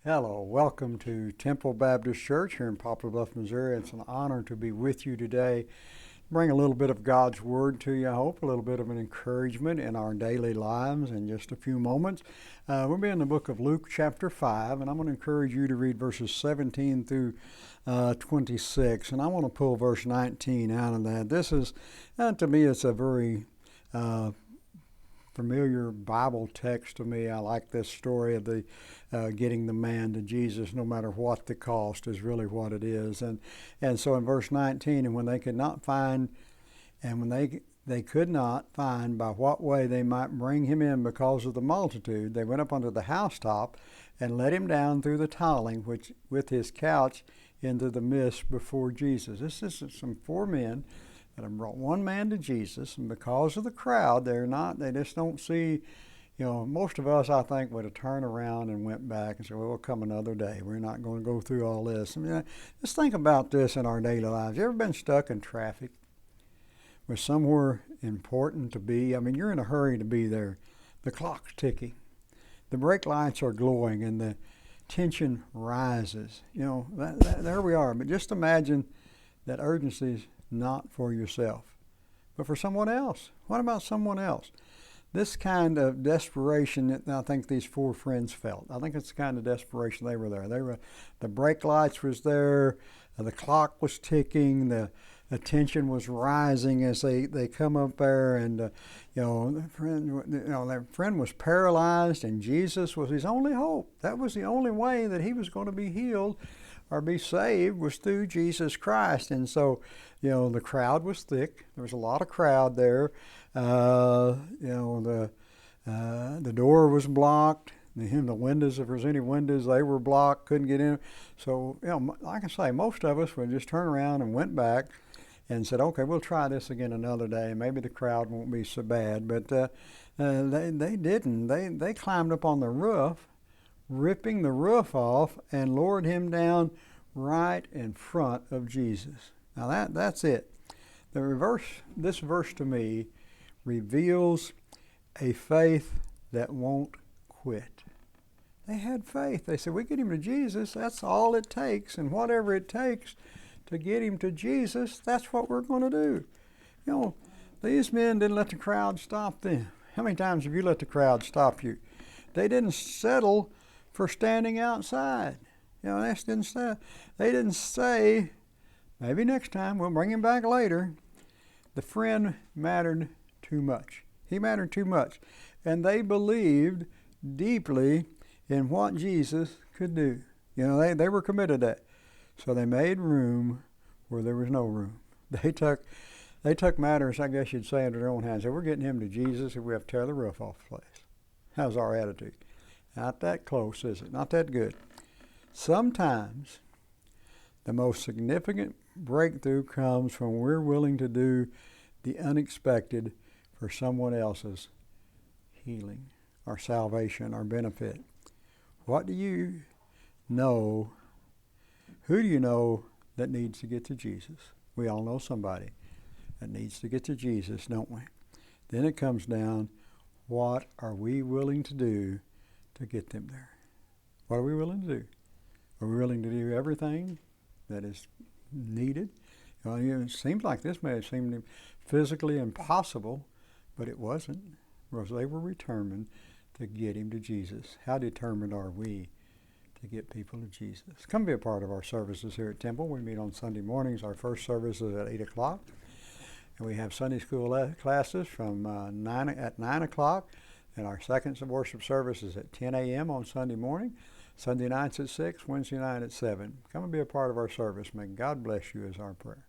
Hello, welcome to Temple Baptist Church here in Poplar, Bluff, Missouri. It's an honor to be with you today. Bring a little bit of God's Word to you, I hope, a little bit of an encouragement in our daily lives in just a few moments. We'll be in the book of Luke chapter 5, and I'm going to encourage you to read verses 17 through 26. And I want to pull verse 19 out of that. This is, to me, it's a very familiar Bible text to me. I like this story of the getting the man to Jesus, no matter what the cost, is really what it is. And so in verse 19, and when they could not find, and when they could not find by what way they might bring him in because of the multitude, they went up onto the housetop and let him down through the tiling, which with his couch into the midst before Jesus. This is some four men that have brought one man to Jesus, and because of the crowd, they just don't see, most of us, I think, would have turned around and went back and said, well, we'll come another day. We're not going to go through all this. I mean, just think about this in our daily lives. You ever been stuck in traffic with somewhere important to be? I mean, you're in a hurry to be there. The clock's ticking. The brake lights are glowing, and the tension rises. There we are. But just imagine that urgency is not for yourself, but for someone else. What about someone else? This kind of desperation that I think these four friends felt. I think it's the kind of desperation they were there. The brake lights was there, the clock was ticking, the tension was rising as they come up there, and their friend was paralyzed, and Jesus was his only hope. That was the only way that he was going to be healed or be saved, was through Jesus Christ. And so, the crowd was thick. There was a lot of crowd there. The door was blocked. The windows, if there was any windows, they were blocked. Couldn't get in. So, like I say, most of us would just turn around and went back and said, okay, we'll try this again another day. Maybe the crowd won't be so bad. But they didn't. They climbed up on the roof, ripping the roof off, and lowered him down right in front of Jesus. Now that's it. This verse to me reveals a faith that won't quit. They had faith. They said, we get him to Jesus, that's all it takes, and whatever it takes to get him to Jesus, that's what we're going to do. These men didn't let the crowd stop them. How many times have you let the crowd stop you? They didn't settle for standing outside. They didn't say, maybe next time, we'll bring him back later. The friend mattered too much. He mattered too much. And they believed deeply in what Jesus could do. They were committed to that. So they made room where there was no room. They took matters, I guess you'd say, into their own hands. They were getting him to Jesus, and we have to tear the roof off the place. How's our attitude? Not that close, is it? Not that good. Sometimes the most significant breakthrough comes when we're willing to do the unexpected for someone else's healing or salvation or benefit. What do you know? Who do you know that needs to get to Jesus? We all know somebody that needs to get to Jesus, don't we? Then it comes down, what are we willing to do to get them there? What are we willing to do? Are we willing to do everything that is needed? It seems like this may have seemed physically impossible, but it wasn't, because they were determined to get him to Jesus. How determined are we to get people to Jesus? Come be a part of our services here at Temple. We meet on Sunday mornings. Our first service is at 8 o'clock. And we have Sunday school classes from 9 o'clock. And our second worship service is at 10 a.m. on Sunday morning. Sunday nights at 6, Wednesday night at 7. Come and be a part of our service. May God bless you is our prayer.